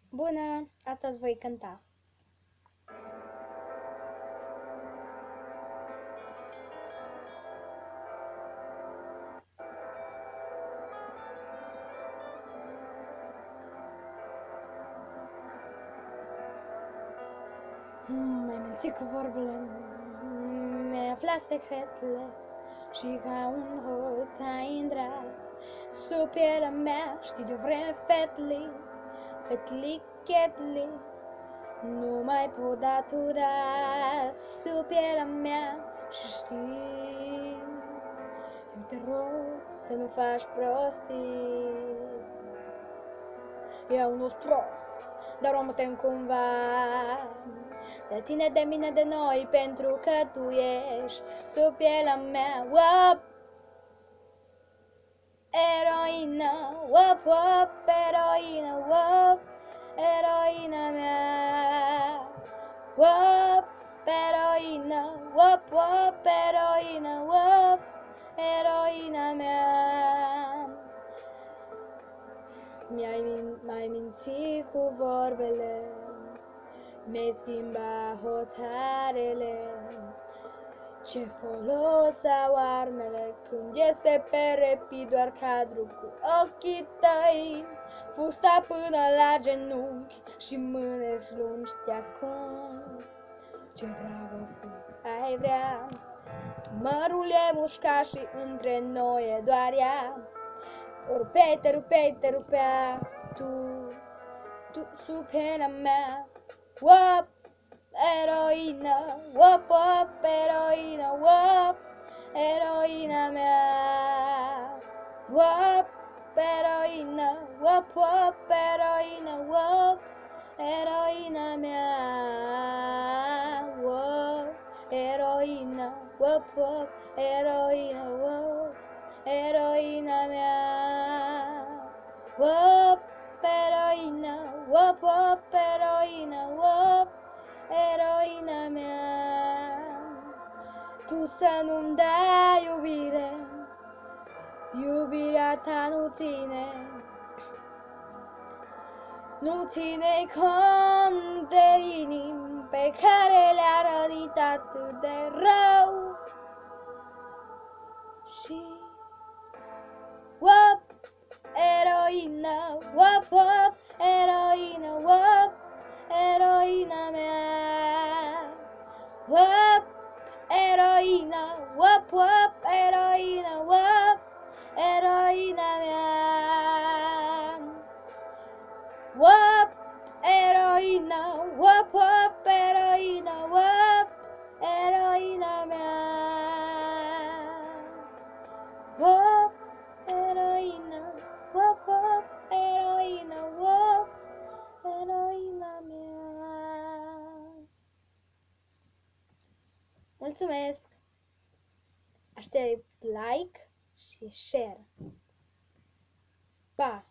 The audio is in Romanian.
Bună! Astăzi voi cânta. Mai mințit cu vorbele, mi-ai aflat secretele și ca un hoț ai intrat sub pielea mea. Știi de-o vreme, fetli, chetli, nu mai pot atura sub pielea mea. Și știi, eu te rog să nu faci prostii. Eu nu-s prost, dar o mă tem cumva de tine, de mine, de noi, pentru că tu ești sub pielea mea. Wop, eroină, wop, wop, eroină, wop, eroina mea. Wop, eroină, wop, wop, eroină, wop, eroina mea. Mi-ai mințit cu vorbele, mi-ai schimbat hotarele. Ce folos au armele când este pe repi doar cadru cu ochii tăi, fusta până la genunchi și mâneți lungi te ascunzi. Ce dragoste ai vrea, mărul e mușcat și între noi e doar ea. Te rupea tu sub pielea mea. Wop, eroină, wop, wop, eroină, wop, eroina mea. Wop, eroină, wop, wop, eroină, wop, eroina mea. Wop, eroină, wop, wop, eroină, wop, eroina mea. Wop, eroină, wop, wop, eroină, wop, eroina mea. Tu să nu-mi dai iubire, iubirea ta nu ține cont de inimi pe care le-a rănit atât de rău. Și wop, eroină, wop, wop, eroină, wop, eroina mea. Wop, eroină, wop, wop, eroină, wop, eroina mea. Wop, eroină, wop, wop, eroină, wop, eroina mea. Wop, eroină, wop, wop, eroină, wop, eroina mea. Mulțumesc! Aștept like și share. Pa!